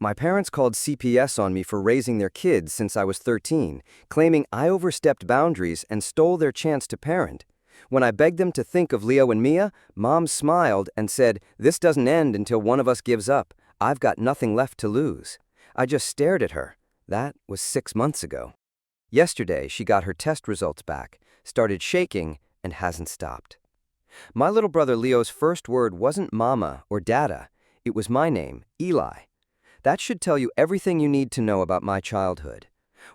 My parents called CPS on me for raising their kids since I was 13, claiming I overstepped boundaries and stole their chance to parent. When I begged them to think of Leo and Mia, Mom smiled and said, "This doesn't end until one of us gives up. I've got nothing left to lose." I just stared at her. That was 6 months ago. Yesterday, she got her test results back, started shaking, and hasn't stopped. My little brother Leo's first word wasn't mama or dada. It was my name, Eli. That should tell you everything you need to know about my childhood.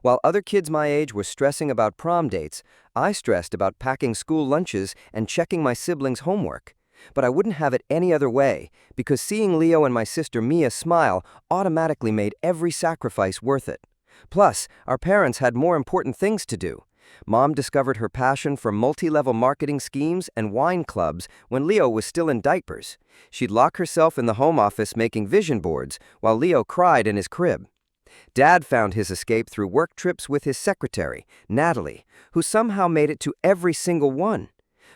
While other kids my age were stressing about prom dates, I stressed about packing school lunches and checking my siblings' homework. But I wouldn't have it any other way, because seeing Leo and my sister Mia smile automatically made every sacrifice worth it. Plus, our parents had more important things to do. Mom discovered her passion for multi-level marketing schemes and wine clubs when Leo was still in diapers. She'd lock herself in the home office making vision boards while Leo cried in his crib. Dad found his escape through work trips with his secretary, Natalie, who somehow made it to every single one.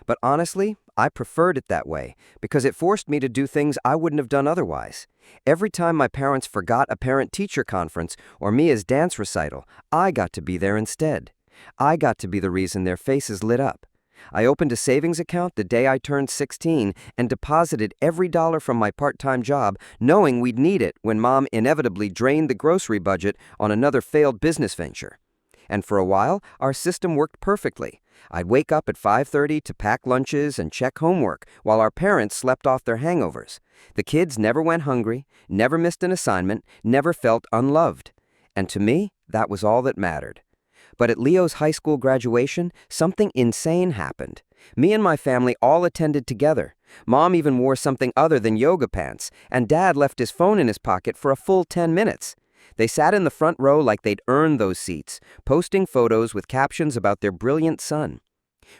But honestly, I preferred it that way because it forced me to do things I wouldn't have done otherwise. Every time my parents forgot a parent-teacher conference or Mia's dance recital, I got to be there instead. I got to be the reason their faces lit up. I opened a savings account the day I turned 16 and deposited every dollar from my part-time job, knowing we'd need it when Mom inevitably drained the grocery budget on another failed business venture. And for a while, our system worked perfectly. I'd wake up at 5:30 to pack lunches and check homework while our parents slept off their hangovers. The kids never went hungry, never missed an assignment, never felt unloved. And to me, that was all that mattered. But at Leo's high school graduation, something insane happened. Me and my family all attended together. Mom even wore something other than yoga pants, and Dad left his phone in his pocket for a full 10 minutes. They sat in the front row like they'd earned those seats, posting photos with captions about their brilliant son.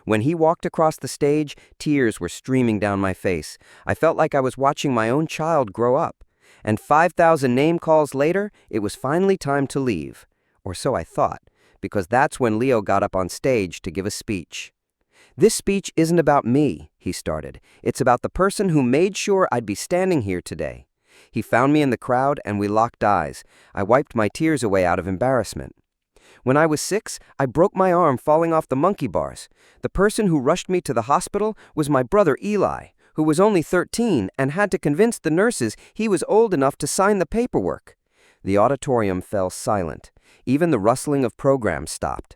When he walked across the stage, tears were streaming down my face. I felt like I was watching my own child grow up. And 5,000 name calls later, it was finally time to leave. Or so I thought, because that's when Leo got up on stage to give a speech. "This speech isn't about me," he started. "It's about the person who made sure I'd be standing here today." He found me in the crowd and we locked eyes. I wiped my tears away out of embarrassment. "When I was 6, I broke my arm falling off the monkey bars. The person who rushed me to the hospital was my brother Eli, who was only 13 and had to convince the nurses he was old enough to sign the paperwork." The auditorium fell silent. Even the rustling of programs stopped.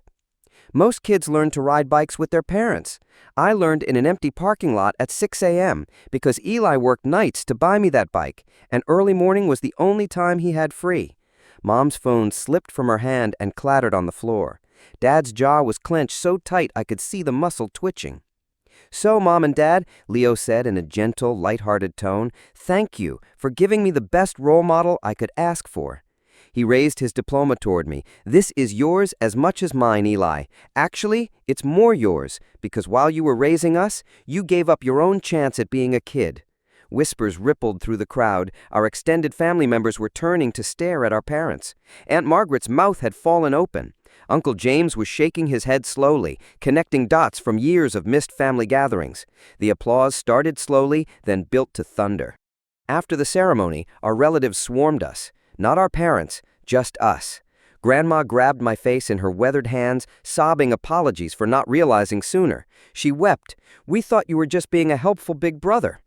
Most kids learn to ride bikes with their parents. I learned in an empty parking lot at 6 a.m. because Eli worked nights to buy me that bike, and early morning was the only time he had free. Mom's phone slipped from her hand and clattered on the floor. Dad's jaw was clenched so tight I could see the muscle twitching. "So, Mom and Dad," Leo said in a gentle, light-hearted tone, "thank you for giving me the best role model I could ask for." He raised his diploma toward me. "This is yours as much as mine, Eli. Actually, it's more yours, because while you were raising us, you gave up your own chance at being a kid." Whispers rippled through the crowd. Our extended family members were turning to stare at our parents. Aunt Margaret's mouth had fallen open. Uncle James was shaking his head slowly, connecting dots from years of missed family gatherings. The applause started slowly, then built to thunder. After the ceremony, our relatives swarmed us. Not our parents, just us. Grandma grabbed my face in her weathered hands, sobbing apologies for not realizing sooner. She wept. "We thought you were just being a helpful big brother."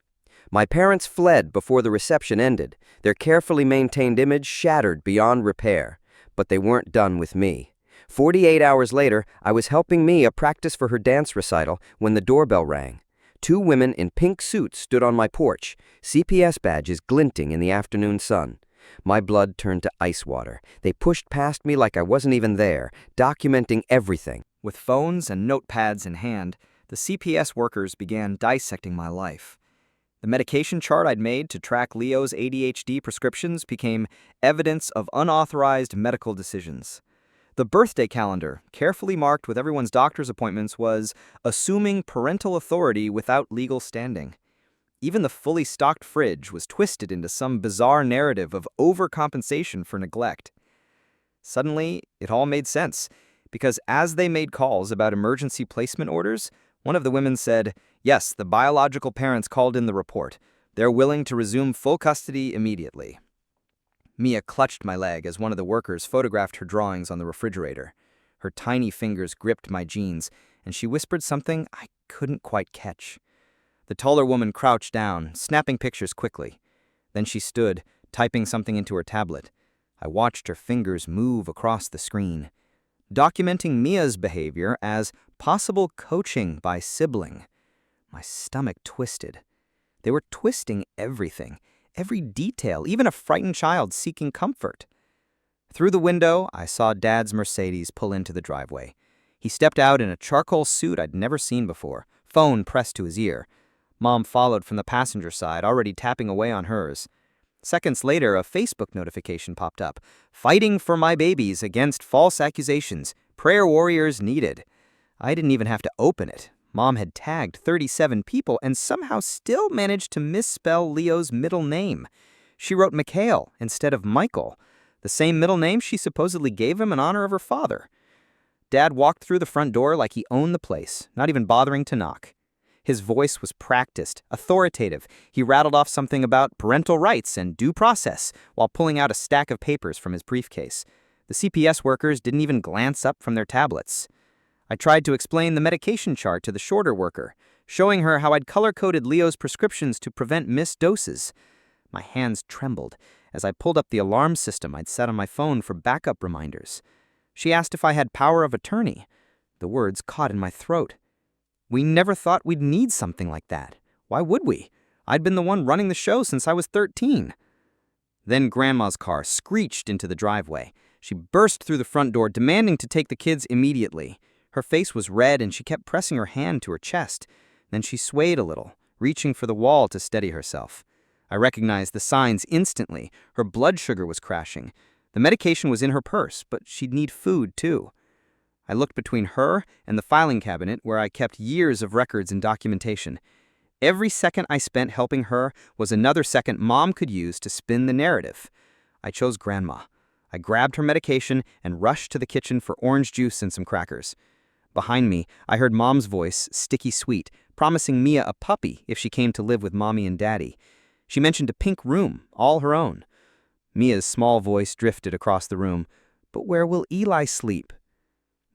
My parents fled before the reception ended, their carefully maintained image shattered beyond repair. But they weren't done with me. 48 hours later, I was helping Mia practice for her dance recital when the doorbell rang. 2 women in pink suits stood on my porch, CPS badges glinting in the afternoon sun. My blood turned to ice water. They pushed past me like I wasn't even there, documenting everything. With phones and notepads in hand, the CPS workers began dissecting my life. The medication chart I'd made to track Leo's ADHD prescriptions became evidence of unauthorized medical decisions. The birthday calendar, carefully marked with everyone's doctor's appointments, was assuming parental authority without legal standing. Even the fully stocked fridge was twisted into some bizarre narrative of overcompensation for neglect. Suddenly, it all made sense, because as they made calls about emergency placement orders, one of the women said, "Yes, the biological parents called in the report. They're willing to resume full custody immediately." Mia clutched my leg as one of the workers photographed her drawings on the refrigerator. Her tiny fingers gripped my jeans, and she whispered something I couldn't quite catch. The taller woman crouched down, snapping pictures quickly. Then she stood, typing something into her tablet. I watched her fingers move across the screen, documenting Mia's behavior as possible coaching by sibling. My stomach twisted. They were twisting everything, every detail, even a frightened child seeking comfort. Through the window, I saw Dad's Mercedes pull into the driveway. He stepped out in a charcoal suit I'd never seen before, phone pressed to his ear. Mom followed from the passenger side, already tapping away on hers. Seconds later, a Facebook notification popped up. Fighting for my babies against false accusations. Prayer warriors needed. I didn't even have to open it. Mom had tagged 37 people and somehow still managed to misspell Leo's middle name. She wrote Mikhail instead of Michael, the same middle name she supposedly gave him in honor of her father. Dad walked through the front door like he owned the place, not even bothering to knock. His voice was practiced, authoritative. He rattled off something about parental rights and due process while pulling out a stack of papers from his briefcase. The CPS workers didn't even glance up from their tablets. I tried to explain the medication chart to the shorter worker, showing her how I'd color-coded Leo's prescriptions to prevent missed doses. My hands trembled as I pulled up the alarm system I'd set on my phone for backup reminders. She asked if I had power of attorney. The words caught in my throat. We never thought we'd need something like that. Why would we? I'd been the one running the show since I was 13. Then Grandma's car screeched into the driveway. She burst through the front door, demanding to take the kids immediately. Her face was red and she kept pressing her hand to her chest. Then she swayed a little, reaching for the wall to steady herself. I recognized the signs instantly. Her blood sugar was crashing. The medication was in her purse, but she'd need food too. I looked between her and the filing cabinet where I kept years of records and documentation. Every second I spent helping her was another second Mom could use to spin the narrative. I chose Grandma. I grabbed her medication and rushed to the kitchen for orange juice and some crackers. Behind me, I heard Mom's voice, sticky sweet, promising Mia a puppy if she came to live with Mommy and Daddy. She mentioned a pink room, all her own. Mia's small voice drifted across the room. But where will Eli sleep?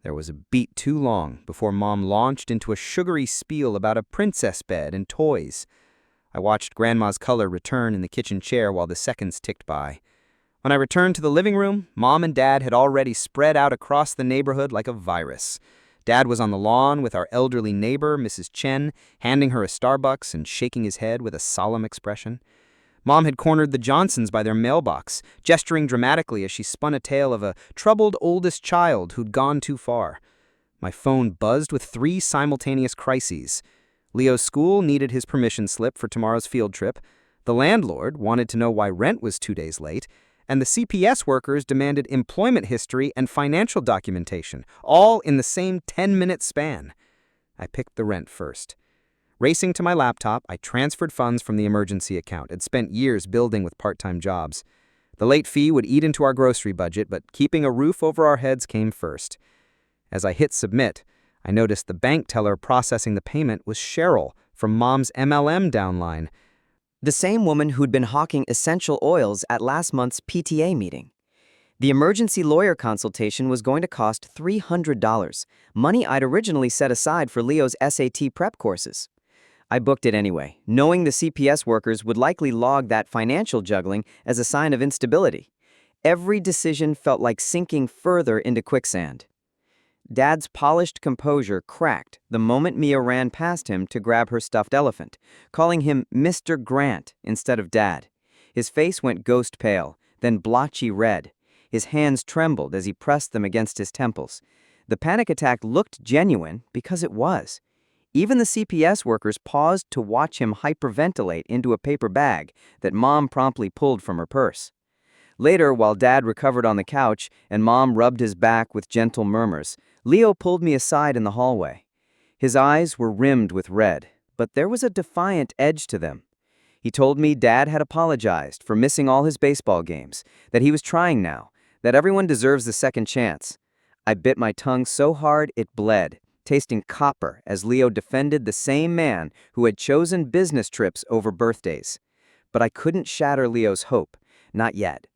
There was a beat too long before Mom launched into a sugary spiel about a princess bed and toys. I watched Grandma's color return in the kitchen chair while the seconds ticked by. When I returned to the living room, Mom and Dad had already spread out across the neighborhood like a virus. Dad was on the lawn with our elderly neighbor, Mrs. Chen, handing her a Starbucks and shaking his head with a solemn expression. Mom had cornered the Johnsons by their mailbox, gesturing dramatically as she spun a tale of a troubled oldest child who'd gone too far. My phone buzzed with 3 simultaneous crises. Leo's school needed his permission slip for tomorrow's field trip, the landlord wanted to know why rent was 2 days late, and the CPS workers demanded employment history and financial documentation, all in the same 10-minute span. I picked the rent first. Racing to my laptop, I transferred funds from the emergency account I'd spent years building with part-time jobs. The late fee would eat into our grocery budget, but keeping a roof over our heads came first. As I hit submit, I noticed the bank teller processing the payment was Cheryl from Mom's MLM downline. The same woman who'd been hawking essential oils at last month's PTA meeting. The emergency lawyer consultation was going to cost $300, money I'd originally set aside for Leo's SAT prep courses. I booked it anyway, knowing the CPS workers would likely log that financial juggling as a sign of instability. Every decision felt like sinking further into quicksand. Dad's polished composure cracked the moment Mia ran past him to grab her stuffed elephant, calling him Mr. Grant instead of Dad. His face went ghost pale, then blotchy red. His hands trembled as he pressed them against his temples. The panic attack looked genuine because it was. Even the CPS workers paused to watch him hyperventilate into a paper bag that Mom promptly pulled from her purse. Later, while Dad recovered on the couch and Mom rubbed his back with gentle murmurs, Leo pulled me aside in the hallway. His eyes were rimmed with red, but there was a defiant edge to them. He told me Dad had apologized for missing all his baseball games, that he was trying now, that everyone deserves a second chance. I bit my tongue so hard it bled, tasting copper as Leo defended the same man who had chosen business trips over birthdays. But I couldn't shatter Leo's hope, not yet.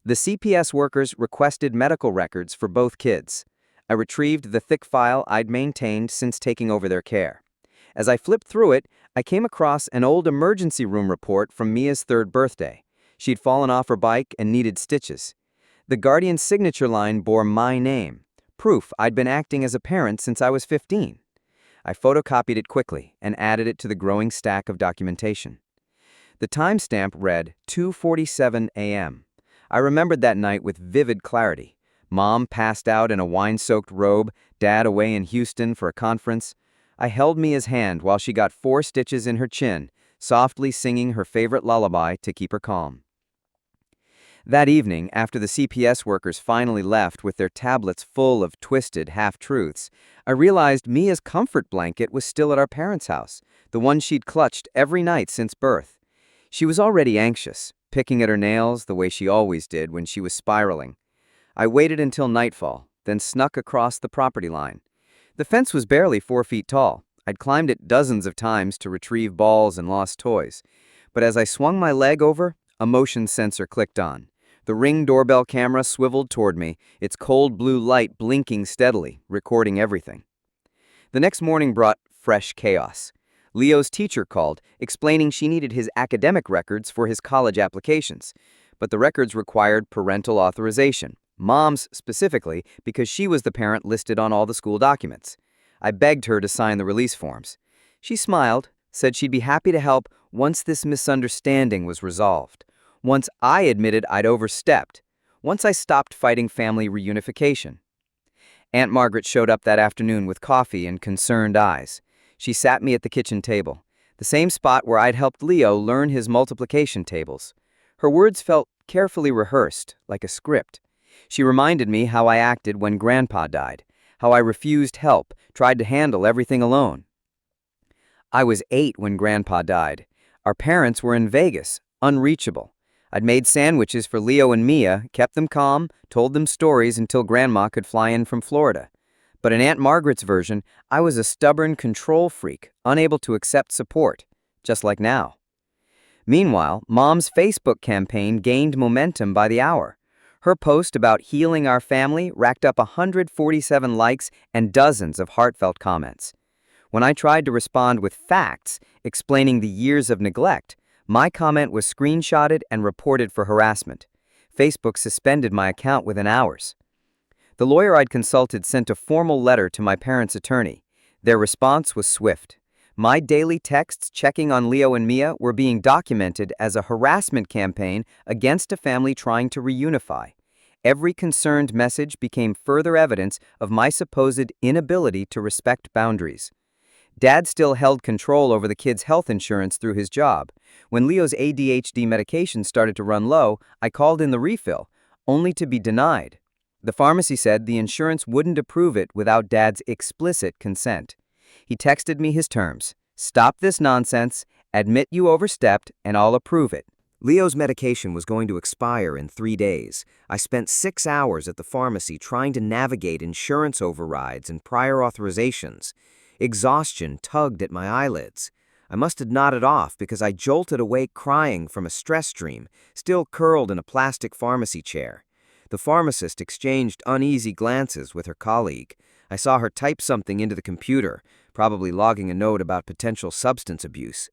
The CPS workers requested medical records for both kids. I retrieved the thick file I'd maintained since taking over their care. As I flipped through it, I came across an old emergency room report from Mia's 3rd birthday. She'd fallen off her bike and needed stitches. The guardian's signature line bore my name, proof I'd been acting as a parent since I was 15. I photocopied it quickly and added it to the growing stack of documentation. The timestamp read 2:47 a.m. I remembered that night with vivid clarity. Mom passed out in a wine-soaked robe, Dad away in Houston for a conference. I held Mia's hand while she got 4 stitches in her chin, softly singing her favorite lullaby to keep her calm. That evening, after the CPS workers finally left with their tablets full of twisted half-truths, I realized Mia's comfort blanket was still at our parents' house, the one she'd clutched every night since birth. She was already anxious, picking at her nails the way she always did when she was spiraling. I waited until nightfall, then snuck across the property line. The fence was barely 4 feet tall. I'd climbed it dozens of times to retrieve balls and lost toys. But as I swung my leg over, a motion sensor clicked on. The Ring doorbell camera swiveled toward me, its cold blue light blinking steadily, recording everything. The next morning brought fresh chaos. Leo's teacher called, explaining she needed his academic records for his college applications. But the records required parental authorization, Mom's specifically, because she was the parent listed on all the school documents. I begged her to sign the release forms. She smiled, said she'd be happy to help once this misunderstanding was resolved. Once I admitted I'd overstepped. Once I stopped fighting family reunification. Aunt Margaret showed up that afternoon with coffee and concerned eyes. She sat me at the kitchen table, the same spot where I'd helped Leo learn his multiplication tables. Her words felt carefully rehearsed, like a script. She reminded me how I acted when Grandpa died, how I refused help, tried to handle everything alone. I was 8 when Grandpa died. Our parents were in Vegas, unreachable. I'd made sandwiches for Leo and Mia, kept them calm, told them stories until Grandma could fly in from Florida. But in Aunt Margaret's version, I was a stubborn control freak, unable to accept support, just like now. Meanwhile, Mom's Facebook campaign gained momentum by the hour. Her post about healing our family racked up 147 likes and dozens of heartfelt comments. When I tried to respond with facts, explaining the years of neglect, my comment was screenshotted and reported for harassment. Facebook suspended my account within hours. The lawyer I'd consulted sent a formal letter to my parents' attorney. Their response was swift. My daily texts checking on Leo and Mia were being documented as a harassment campaign against a family trying to reunify. Every concerned message became further evidence of my supposed inability to respect boundaries. Dad still held control over the kids' health insurance through his job. When Leo's ADHD medication started to run low, I called in the refill, only to be denied. The pharmacy said the insurance wouldn't approve it without Dad's explicit consent. He texted me his terms. Stop this nonsense, admit you overstepped, and I'll approve it. Leo's medication was going to expire in 3 days. I spent 6 hours at the pharmacy trying to navigate insurance overrides and prior authorizations. Exhaustion tugged at my eyelids. I must have nodded off because I jolted awake crying from a stress dream, still curled in a plastic pharmacy chair. The pharmacist exchanged uneasy glances with her colleague. I saw her type something into the computer, probably logging a note about potential substance abuse.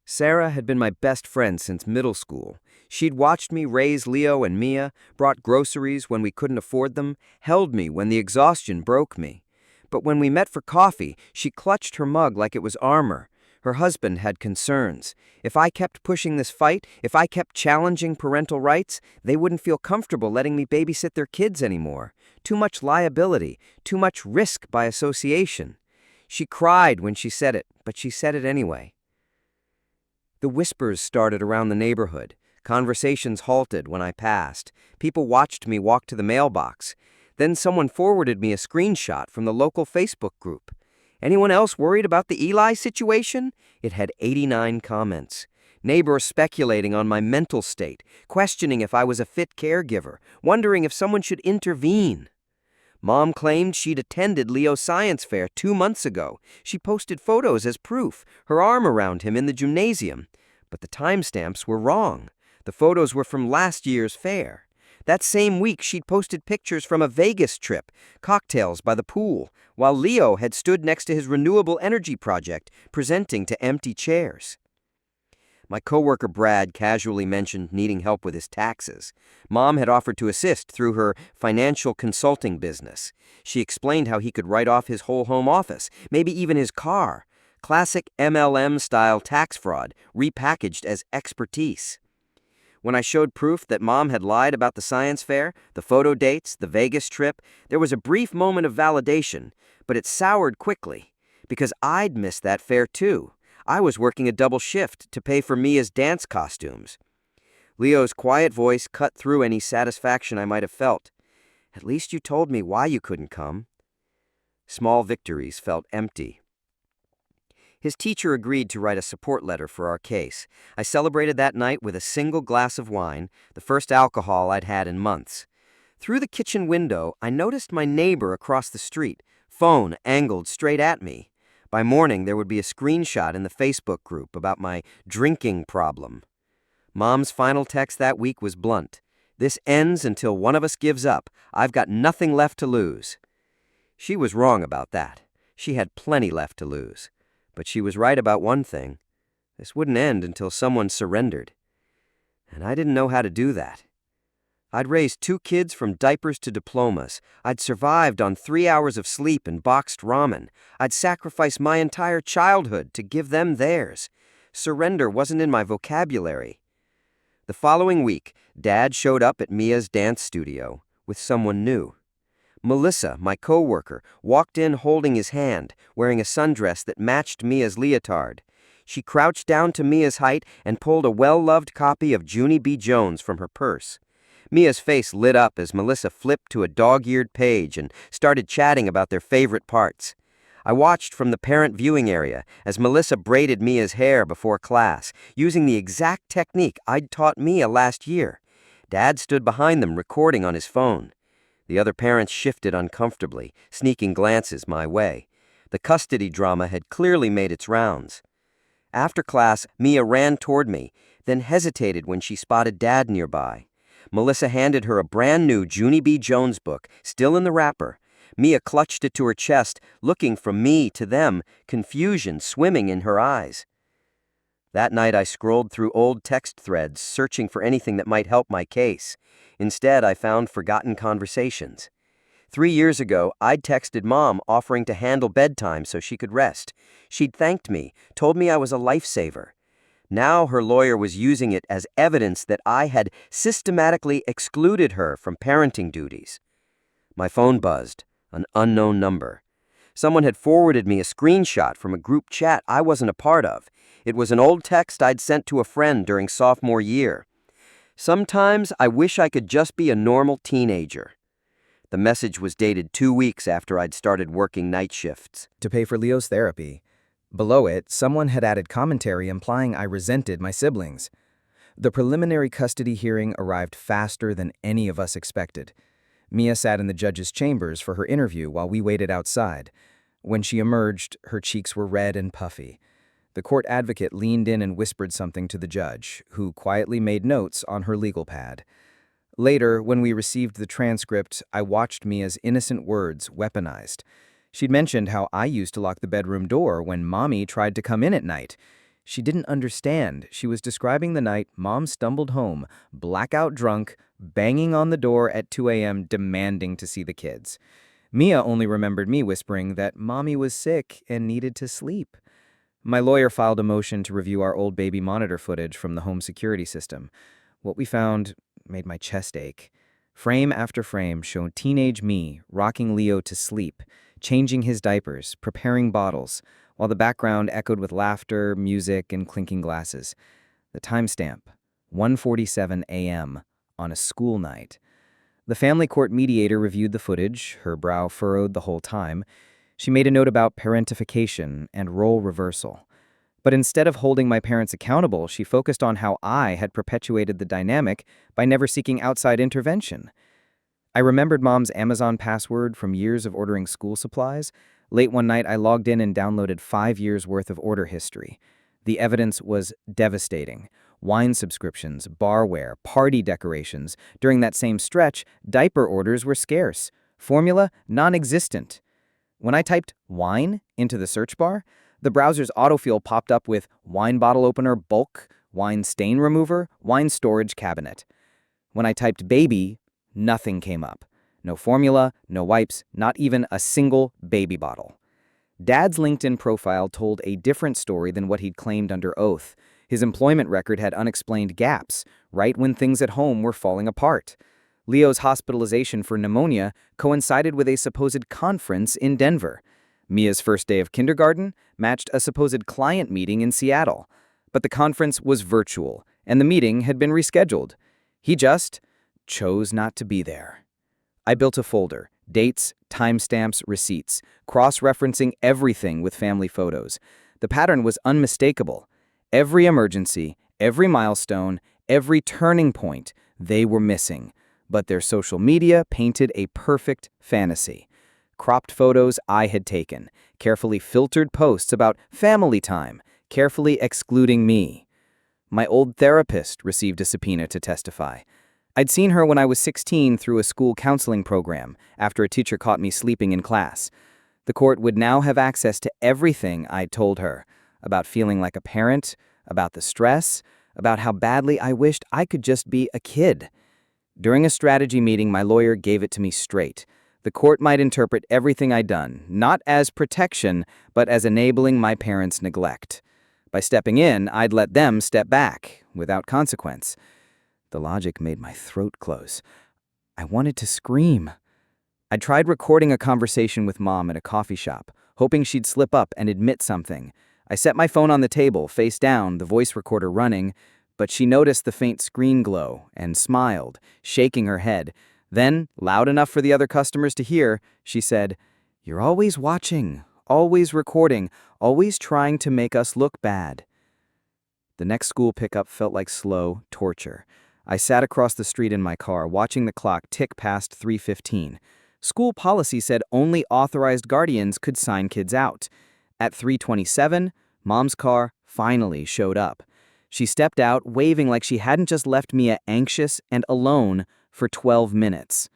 Sarah had been my best friend since middle school. She'd watched me raise Leo and Mia, brought groceries when we couldn't afford them, held me when the exhaustion broke me. But when we met for coffee, she clutched her mug like it was armor. Her husband had concerns. If I kept pushing this fight, if I kept challenging parental rights, they wouldn't feel comfortable letting me babysit their kids anymore. Too much liability, too much risk by association. She cried when she said it, but she said it anyway. The whispers started around the neighborhood. Conversations halted when I passed. People watched me walk to the mailbox. Then someone forwarded me a screenshot from the local Facebook group. Anyone else worried about the Eli situation? It had 89 comments. Neighbors speculating on my mental state, questioning if I was a fit caregiver, wondering if someone should intervene. Mom claimed she'd attended Leo's science fair 2 months ago. She posted photos as proof, her arm around him in the gymnasium. But the timestamps were wrong. The photos were from last year's fair. That same week, she'd posted pictures from a Vegas trip, cocktails by the pool, while Leo had stood next to his renewable energy project, presenting to empty chairs. My coworker Brad casually mentioned needing help with his taxes. Mom had offered to assist through her financial consulting business. She explained how he could write off his whole home office, maybe even his car. Classic MLM-style tax fraud, repackaged as expertise. When I showed proof that Mom had lied about the science fair, the photo dates, the Vegas trip, there was a brief moment of validation, but it soured quickly, because I'd missed that fair too. I was working a double shift to pay for Mia's dance costumes. Leo's quiet voice cut through any satisfaction I might have felt. At least you told me why you couldn't come. Small victories felt empty. His teacher agreed to write a support letter for our case. I celebrated that night with a single glass of wine, the first alcohol I'd had in months. Through the kitchen window, I noticed my neighbor across the street, phone angled straight at me. By morning, there would be a screenshot in the Facebook group about my drinking problem. Mom's final text that week was blunt. "This ends until one of us gives up. I've got nothing left to lose." She was wrong about that. She had plenty left to lose. But she was right about one thing. This wouldn't end until someone surrendered. And I didn't know how to do that. I'd raised 2 kids from diapers to diplomas. I'd survived on 3 hours of sleep and boxed ramen. I'd sacrificed my entire childhood to give them theirs. Surrender wasn't in my vocabulary. The following week, Dad showed up at Mia's dance studio with someone new. Melissa, my coworker, walked in holding his hand, wearing a sundress that matched Mia's leotard. She crouched down to Mia's height and pulled a well-loved copy of Junie B. Jones from her purse. Mia's face lit up as Melissa flipped to a dog-eared page and started chatting about their favorite parts. I watched from the parent viewing area as Melissa braided Mia's hair before class, using the exact technique I'd taught Mia last year. Dad stood behind them recording on his phone. The other parents shifted uncomfortably, sneaking glances my way. The custody drama had clearly made its rounds. After class, Mia ran toward me, then hesitated when she spotted Dad nearby. Melissa handed her a brand-new Junie B. Jones book, still in the wrapper. Mia clutched it to her chest, looking from me to them, confusion swimming in her eyes. That night I scrolled through old text threads, searching for anything that might help my case. Instead, I found forgotten conversations. 3 years ago, I'd texted Mom offering to handle bedtime so she could rest. She'd thanked me, told me I was a lifesaver. Now her lawyer was using it as evidence that I had systematically excluded her from parenting duties. My phone buzzed, an unknown number. Someone had forwarded me a screenshot from a group chat I wasn't a part of. It was an old text I'd sent to a friend during sophomore year. "Sometimes I wish I could just be a normal teenager." The message was dated 2 weeks after I'd started working night shifts. To pay for Leo's therapy. Below it, someone had added commentary implying I resented my siblings. The preliminary custody hearing arrived faster than any of us expected. Mia sat in the judge's chambers for her interview while we waited outside. When she emerged, her cheeks were red and puffy. The court advocate leaned in and whispered something to the judge, who quietly made notes on her legal pad. Later, when we received the transcript, I watched Mia's innocent words weaponized. She'd mentioned how I used to lock the bedroom door when Mommy tried to come in at night. She didn't understand. She was describing the night Mom stumbled home, blackout drunk, banging on the door at 2 a.m. demanding to see the kids. Mia only remembered me whispering that Mommy was sick and needed to sleep. My lawyer filed a motion to review our old baby monitor footage from the home security system. What we found made my chest ache. Frame after frame showed teenage me rocking Leo to sleep, changing his diapers, preparing bottles, while the background echoed with laughter, music, and clinking glasses. The timestamp, 1:47 a.m. on a school night. The family court mediator reviewed the footage, her brow furrowed the whole time. She made a note about parentification and role reversal. But instead of holding my parents accountable, she focused on how I had perpetuated the dynamic by never seeking outside intervention. I remembered Mom's Amazon password from years of ordering school supplies. Late one night, I logged in and downloaded 5 years' worth of order history. The evidence was devastating. wine subscriptions, barware, party decorations. During that same stretch, diaper orders were scarce. Formula non-existent. When I typed wine into the search bar, the browser's autofill popped up with wine bottle opener bulk, wine stain remover, wine storage cabinet. When I typed baby, nothing came up. No formula, no wipes, not even a single baby bottle. Dad's LinkedIn profile told a different story than what he'd claimed under oath. His employment record had unexplained gaps, right when things at home were falling apart. Leo's hospitalization for pneumonia coincided with a supposed conference in Denver. Mia's first day of kindergarten matched a supposed client meeting in Seattle. But the conference was virtual, and the meeting had been rescheduled. He just chose not to be there. I built a folder, dates, timestamps, receipts, cross-referencing everything with family photos. The pattern was unmistakable. Every emergency, every milestone, every turning point, they were missing. But their social media painted a perfect fantasy. Cropped photos I had taken, carefully filtered posts about family time, carefully excluding me. My old therapist received a subpoena to testify. I'd seen her when I was 16 through a school counseling program after a teacher caught me sleeping in class. The court would now have access to everything I'd told her about feeling like a parent, about the stress, about how badly I wished I could just be a kid. During a strategy meeting, my lawyer gave it to me straight. The court might interpret everything I'd done, not as protection, but as enabling my parents' neglect. By stepping in, I'd let them step back, without consequence. The logic made my throat close. I wanted to scream. I tried recording a conversation with Mom at a coffee shop, hoping she'd slip up and admit something. I set my phone on the table, face down, the voice recorder running, but she noticed the faint screen glow and smiled, shaking her head. Then, loud enough for the other customers to hear, she said, "You're always watching, always recording, always trying to make us look bad." The next school pickup felt like slow torture. I sat across the street in my car, watching the clock tick past 3:15. School policy said only authorized guardians could sign kids out. At 3:27, Mom's car finally showed up. She stepped out, waving like she hadn't just left Mia anxious and alone for 12 minutes.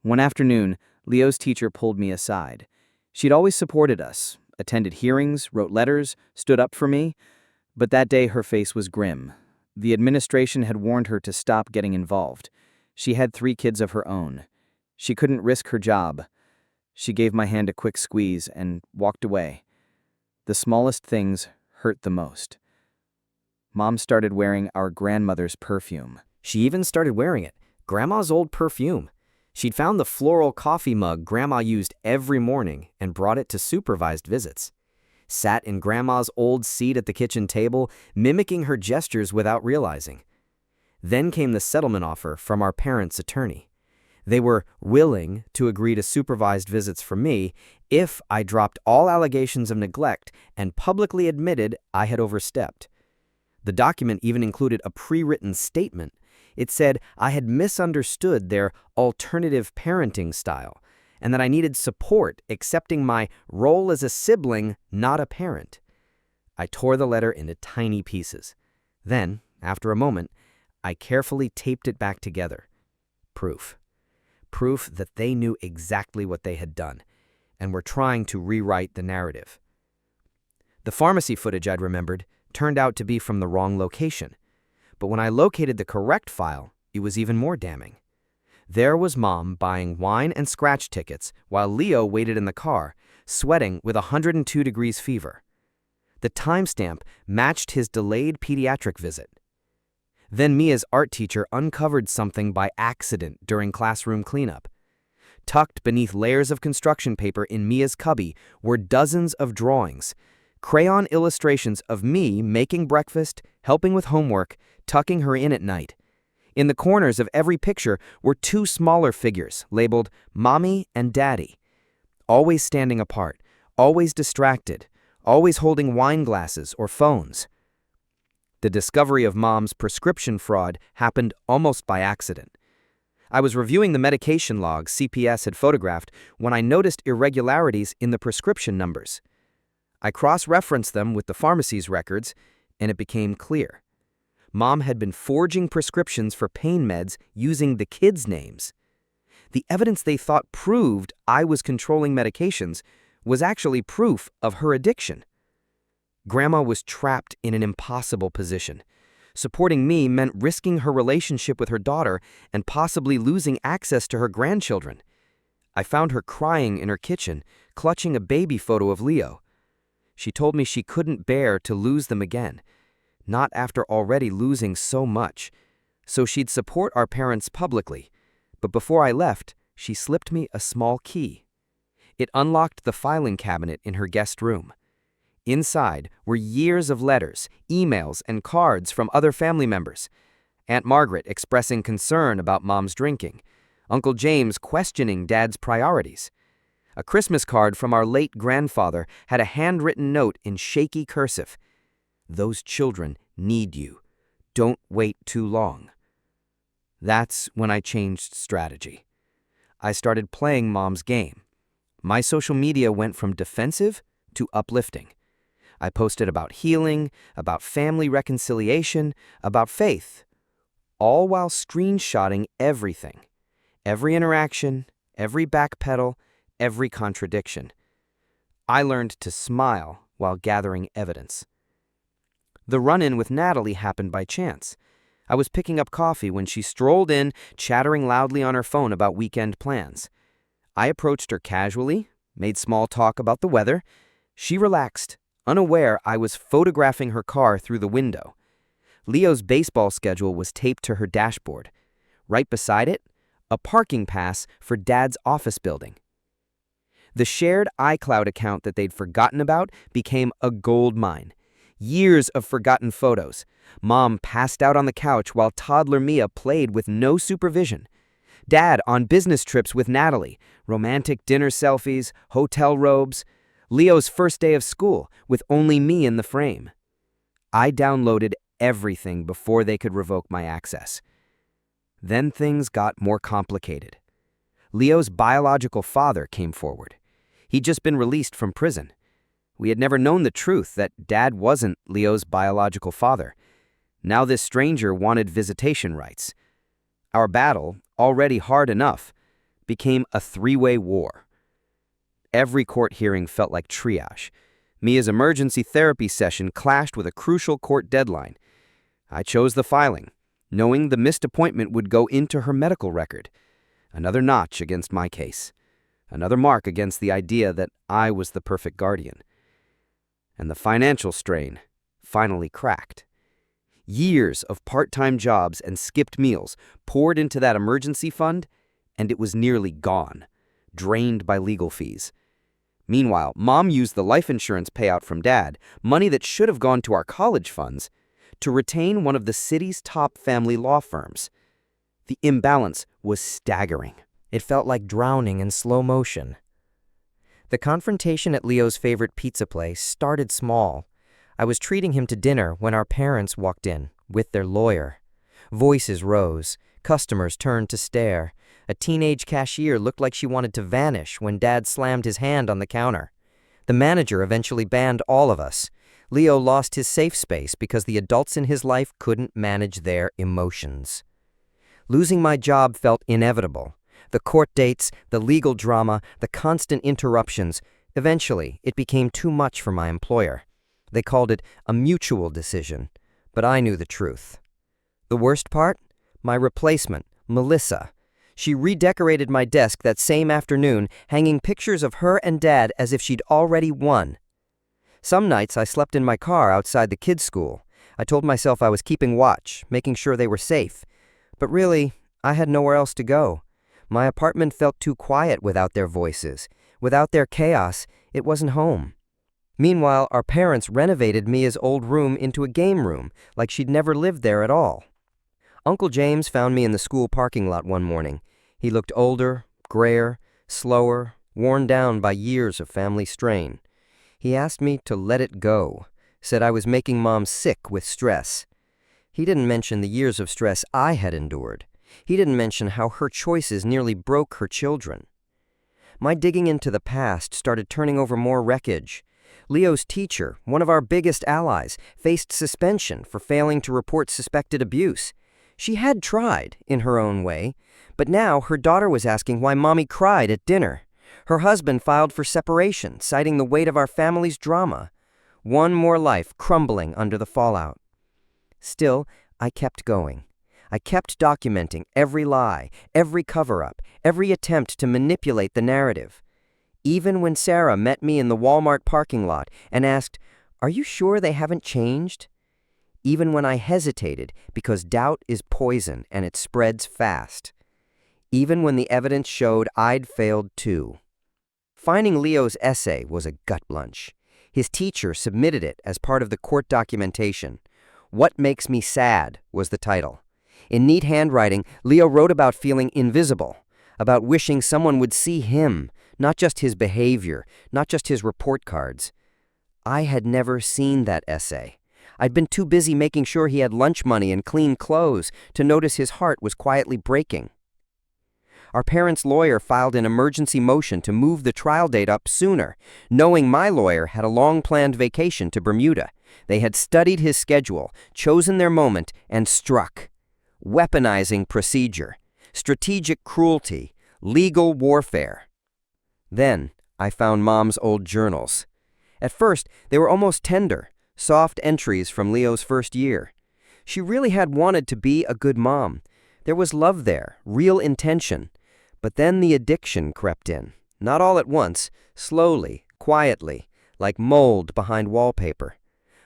One afternoon, Leo's teacher pulled me aside. She'd always supported us, attended hearings, wrote letters, stood up for me. But that day her face was grim. The administration had warned her to stop getting involved. She had 3 kids of her own. She couldn't risk her job. She gave my hand a quick squeeze and walked away. The smallest things hurt the most. Mom started wearing our grandmother's perfume. She even started wearing it, Grandma's old perfume. She'd found the floral coffee mug Grandma used every morning and brought it to supervised visits. Sat in Grandma's old seat at the kitchen table, mimicking her gestures without realizing. Then came the settlement offer from our parents' attorney. They were willing to agree to supervised visits from me if I dropped all allegations of neglect and publicly admitted I had overstepped. The document even included a pre-written statement. It said I had misunderstood their alternative parenting style and that I needed support accepting my role as a sibling, not a parent. I tore the letter into tiny pieces. Then, after a moment, I carefully taped it back together. Proof. Proof that they knew exactly what they had done and were trying to rewrite the narrative. The pharmacy footage I'd remembered turned out to be from the wrong location. But when I located the correct file, it was even more damning. There was Mom buying wine and scratch tickets while Leo waited in the car, sweating with 102 degrees fever. The timestamp matched his delayed pediatric visit. Then Mia's art teacher uncovered something by accident during classroom cleanup. Tucked beneath layers of construction paper in Mia's cubby were dozens of drawings, crayon illustrations of me making breakfast, helping with homework, tucking her in at night. In the corners of every picture were 2 smaller figures labeled Mommy and Daddy, always standing apart, always distracted, always holding wine glasses or phones. The discovery of Mom's prescription fraud happened almost by accident. I was reviewing the medication logs CPS had photographed when I noticed irregularities in the prescription numbers. I cross-referenced them with the pharmacy's records, and it became clear. Mom had been forging prescriptions for pain meds using the kids' names. The evidence they thought proved I was controlling medications was actually proof of her addiction. Grandma was trapped in an impossible position. Supporting me meant risking her relationship with her daughter and possibly losing access to her grandchildren. I found her crying in her kitchen, clutching a baby photo of Leo. She told me she couldn't bear to lose them again, not after already losing so much, so she'd support our parents publicly. But before I left, she slipped me a small key. It unlocked the filing cabinet in her guest room. Inside were years of letters, emails, and cards from other family members. Aunt Margaret expressing concern about Mom's drinking. Uncle James questioning Dad's priorities. A Christmas card from our late grandfather had a handwritten note in shaky cursive. "Those children need you. Don't wait too long." That's when I changed strategy. I started playing Mom's game. My social media went from defensive to uplifting. I posted about healing, about family reconciliation, about faith, all while screenshotting everything. Every interaction, every backpedal, every contradiction. I learned to smile while gathering evidence. The run-in with Natalie happened by chance. I was picking up coffee when she strolled in, chattering loudly on her phone about weekend plans. I approached her casually, made small talk about the weather. She relaxed, unaware I was photographing her car through the window. Leo's baseball schedule was taped to her dashboard. Right beside it, a parking pass for Dad's office building. The shared iCloud account that they'd forgotten about became a gold mine. Years of forgotten photos. Mom passed out on the couch while toddler Mia played with no supervision. Dad on business trips with Natalie, romantic dinner selfies, hotel robes. Leo's first day of school with only me in the frame. I downloaded everything before they could revoke my access. Then things got more complicated. Leo's biological father came forward. He'd just been released from prison. We had never known the truth that Dad wasn't Leo's biological father. Now this stranger wanted visitation rights. Our battle, already hard enough, became a three-way war. Every court hearing felt like triage. Mia's emergency therapy session clashed with a crucial court deadline. I chose the filing, knowing the missed appointment would go into her medical record. Another notch against my case. Another mark against the idea that I was the perfect guardian. And the financial strain finally cracked. Years of part-time jobs and skipped meals poured into that emergency fund, and it was nearly gone, drained by legal fees. Meanwhile, Mom used the life insurance payout from Dad, money that should have gone to our college funds, to retain one of the city's top family law firms. The imbalance was staggering. It felt like drowning in slow motion. The confrontation at Leo's favorite pizza place started small. I was treating him to dinner when our parents walked in, with their lawyer. Voices rose. Customers turned to stare. A teenage cashier looked like she wanted to vanish when Dad slammed his hand on the counter. The manager eventually banned all of us. Leo lost his safe space because the adults in his life couldn't manage their emotions. Losing my job felt inevitable. The court dates, the legal drama, the constant interruptions. Eventually, it became too much for my employer. They called it a mutual decision, but I knew the truth. The worst part? My replacement, Melissa. She redecorated my desk that same afternoon, hanging pictures of her and Dad as if she'd already won. Some nights I slept in my car outside the kids' school. I told myself I was keeping watch, making sure they were safe. But really, I had nowhere else to go. My apartment felt too quiet without their voices. Without their chaos, it wasn't home. Meanwhile, our parents renovated Mia's old room into a game room, like she'd never lived there at all. Uncle James found me in the school parking lot one morning. He looked older, grayer, slower, worn down by years of family strain. He asked me to let it go, said I was making Mom sick with stress. He didn't mention the years of stress I had endured. He didn't mention how her choices nearly broke her children. My digging into the past started turning over more wreckage. Leo's teacher, one of our biggest allies, faced suspension for failing to report suspected abuse. She had tried, in her own way, but now her daughter was asking why Mommy cried at dinner. Her husband filed for separation, citing the weight of our family's drama. One more life crumbling under the fallout. Still, I kept going. I kept documenting every lie, every cover-up, every attempt to manipulate the narrative. Even when Sarah met me in the Walmart parking lot and asked, "Are you sure they haven't changed?" Even when I hesitated because doubt is poison and it spreads fast. Even when the evidence showed I'd failed too. Finding Leo's essay was a gut punch. His teacher submitted it as part of the court documentation. "What Makes Me Sad" was the title. In neat handwriting, Leo wrote about feeling invisible, about wishing someone would see him, not just his behavior, not just his report cards. I had never seen that essay. I'd been too busy making sure he had lunch money and clean clothes to notice his heart was quietly breaking. Our parents' lawyer filed an emergency motion to move the trial date up sooner, knowing my lawyer had a long-planned vacation to Bermuda. They had studied his schedule, chosen their moment, and struck. Weaponizing procedure, strategic cruelty, legal warfare. Then I found Mom's old journals. At first, they were almost tender, soft entries from Leo's first year. She really had wanted to be a good mom. There was love there, real intention. But then the addiction crept in, not all at once, slowly, quietly, like mold behind wallpaper,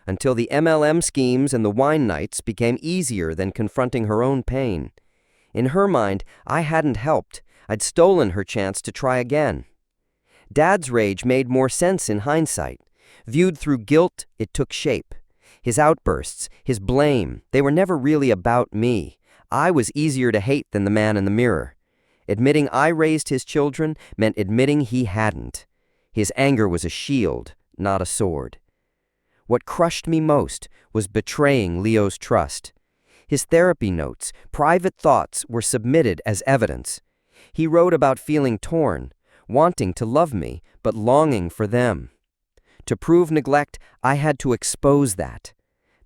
until the MLM schemes and the wine nights became easier than confronting her own pain. In her mind, I hadn't helped. I'd stolen her chance to try again. Dad's rage made more sense in hindsight. Viewed through guilt, it took shape. His outbursts, his blame, they were never really about me. I was easier to hate than the man in the mirror. Admitting I raised his children meant admitting he hadn't. His anger was a shield, not a sword. What crushed me most was betraying Leo's trust. His therapy notes, private thoughts, were submitted as evidence. He wrote about feeling torn, wanting to love me, but longing for them. To prove neglect, I had to expose that.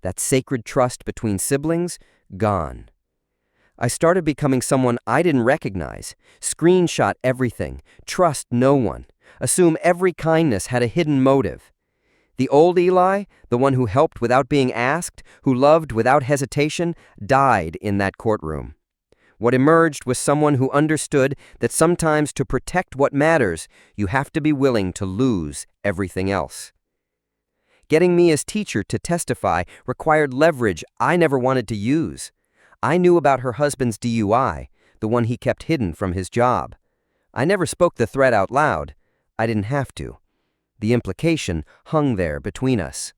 That sacred trust between siblings, gone. I started becoming someone I didn't recognize, screenshot everything, trust no one, assume every kindness had a hidden motive. The old Eli, the one who helped without being asked, who loved without hesitation, died in that courtroom. What emerged was someone who understood that sometimes to protect what matters, you have to be willing to lose everything else. Getting me as teacher to testify required leverage I never wanted to use. I knew about her husband's DUI, the one he kept hidden from his job. I never spoke the threat out loud. I didn't have to. The implication hung there between us.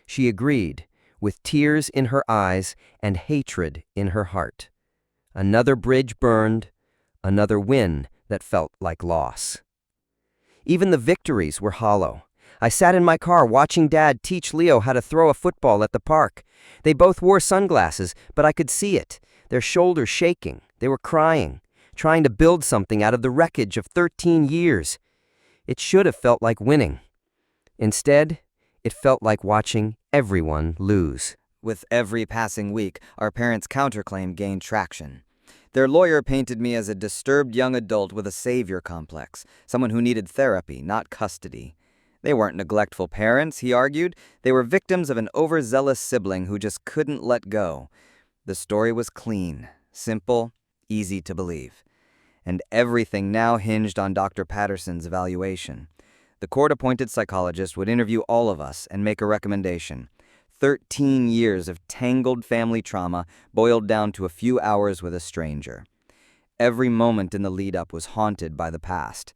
She agreed, with tears in her eyes and hatred in her heart. Another bridge burned, another win that felt like loss. Even the victories were hollow. I sat in my car watching Dad teach Leo how to throw a football at the park. They both wore sunglasses, but I could see it, their shoulders shaking. They were crying, trying to build something out of the wreckage of 13 years. It should have felt like winning. Instead, it felt like watching everyone lose. With every passing week, our parents' counterclaim gained traction. Their lawyer painted me as a disturbed young adult with a savior complex, someone who needed therapy, not custody. They weren't neglectful parents, he argued. They were victims of an overzealous sibling who just couldn't let go. The story was clean, simple, easy to believe. And everything now hinged on Dr. Patterson's evaluation. The court-appointed psychologist would interview all of us and make a recommendation. 13 years of tangled family trauma boiled down to a few hours with a stranger. Every moment in the lead-up was haunted by the past.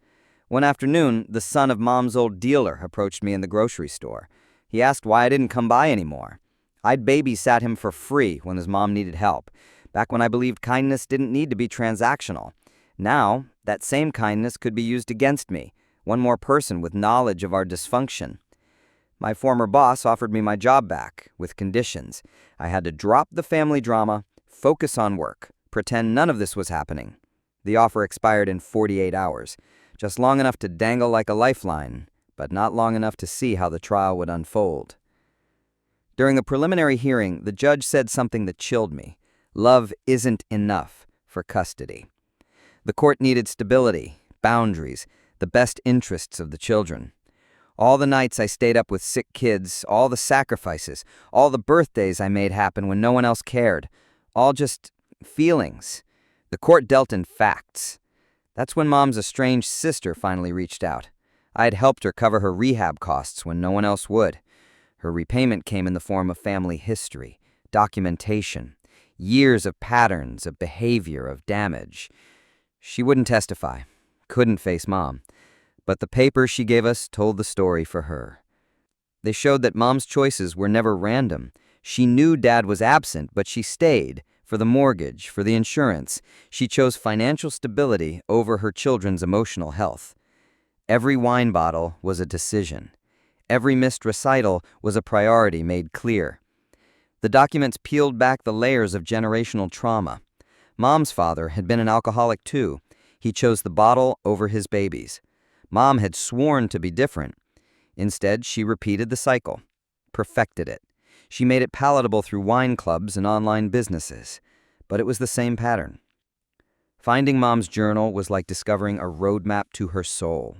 One afternoon, the son of Mom's old dealer approached me in the grocery store. He asked why I didn't come by anymore. I'd babysat him for free when his mom needed help, back when I believed kindness didn't need to be transactional. Now, that same kindness could be used against me, one more person with knowledge of our dysfunction. My former boss offered me my job back, with conditions. I had to drop the family drama, focus on work, pretend none of this was happening. The offer expired in 48 hours, just long enough to dangle like a lifeline, but not long enough to see how the trial would unfold. During the preliminary hearing, the judge said something that chilled me. Love isn't enough for custody. The court needed stability, boundaries, the best interests of the children. All the nights I stayed up with sick kids, all the sacrifices, all the birthdays I made happen when no one else cared, all just feelings. The court dealt in facts. That's when Mom's estranged sister finally reached out. I had helped her cover her rehab costs when no one else would. Her repayment came in the form of family history, documentation, years of patterns, of behavior, of damage. She wouldn't testify, couldn't face Mom, but the papers she gave us told the story for her. They showed that Mom's choices were never random. She knew Dad was absent, but she stayed. For the mortgage, for the insurance, she chose financial stability over her children's emotional health. Every wine bottle was a decision. Every missed recital was a priority made clear. The documents peeled back the layers of generational trauma. Mom's father had been an alcoholic too. He chose the bottle over his babies. Mom had sworn to be different. Instead, she repeated the cycle, perfected it. She made it palatable through wine clubs and online businesses. But it was the same pattern. Finding Mom's journal was like discovering a roadmap to her soul.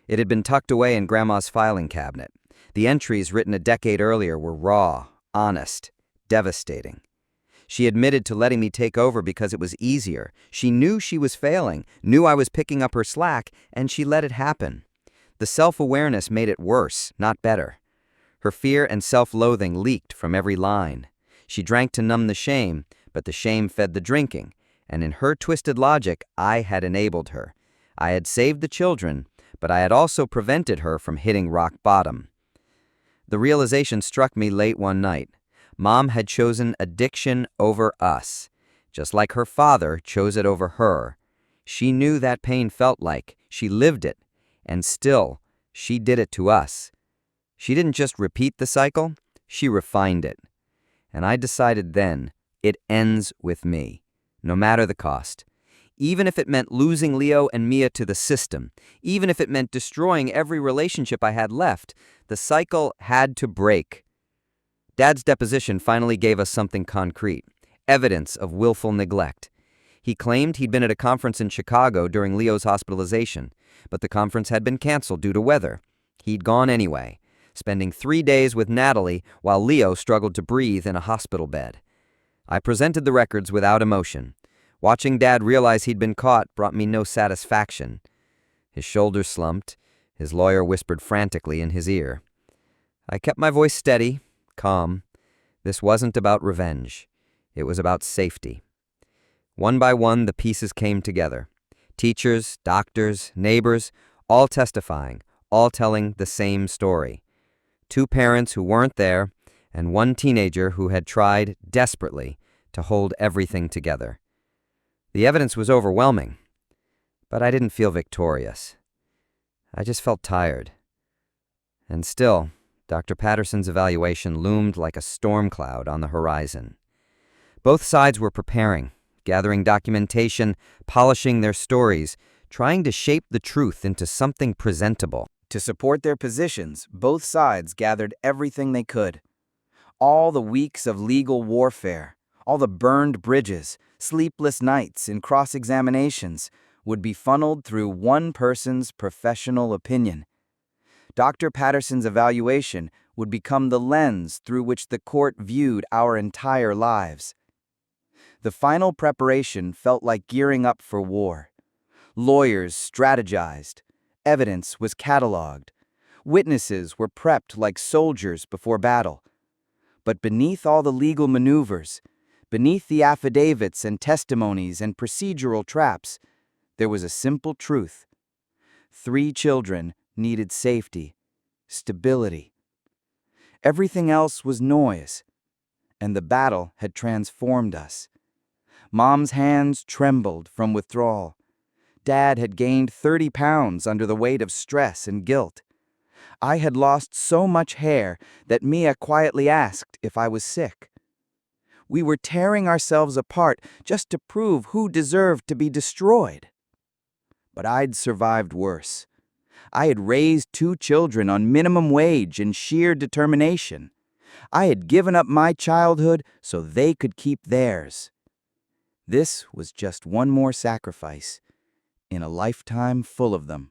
It had been tucked away in Grandma's filing cabinet. The entries written a decade earlier were raw, honest, devastating. She admitted to letting me take over because it was easier. She knew she was failing, knew I was picking up her slack, and she let it happen. The self-awareness made it worse, not better. Her fear and self-loathing leaked from every line. She drank to numb the shame, but the shame fed the drinking, and in her twisted logic, I had enabled her. I had saved the children, but I had also prevented her from hitting rock bottom. The realization struck me late one night. Mom had chosen addiction over us, just like her father chose it over her. She knew that pain felt like. She lived it, and still, she did it to us. She didn't just repeat the cycle, she refined it. And I decided then, it ends with me, no matter the cost. Even if it meant losing Leo and Mia to the system, even if it meant destroying every relationship I had left, the cycle had to break. Dad's deposition finally gave us something concrete, evidence of willful neglect. He claimed he'd been at a conference in Chicago during Leo's hospitalization, but the conference had been canceled due to weather. He'd gone anyway, spending 3 days with Natalie while Leo struggled to breathe in a hospital bed. I presented the records without emotion. Watching Dad realize he'd been caught brought me no satisfaction. His shoulders slumped. His lawyer whispered frantically in his ear. I kept my voice steady, calm. This wasn't about revenge. It was about safety. One by one, the pieces came together. Teachers, doctors, neighbors, all testifying, all telling the same story. 2 parents who weren't there, and 1 teenager who had tried desperately to hold everything together. The evidence was overwhelming, but I didn't feel victorious. I just felt tired. And still, Dr. Patterson's evaluation loomed like a storm cloud on the horizon. Both sides were preparing, gathering documentation, polishing their stories, trying to shape the truth into something presentable. To support their positions, both sides gathered everything they could. All the weeks of legal warfare, all the burned bridges, sleepless nights, and cross-examinations would be funneled through one person's professional opinion. Dr. Patterson's evaluation would become the lens through which the court viewed our entire lives. The final preparation felt like gearing up for war. Lawyers strategized. Evidence was cataloged. Witnesses were prepped like soldiers before battle. But beneath all the legal maneuvers, beneath the affidavits and testimonies and procedural traps, there was a simple truth. 3 children needed safety, stability. Everything else was noise, and the battle had transformed us. Mom's hands trembled from withdrawal. Dad had gained 30 pounds under the weight of stress and guilt. I had lost so much hair that Mia quietly asked if I was sick. We were tearing ourselves apart just to prove who deserved to be destroyed. But I'd survived worse. I had raised 2 children on minimum wage and sheer determination. I had given up my childhood so they could keep theirs. This was just one more sacrifice in a lifetime full of them.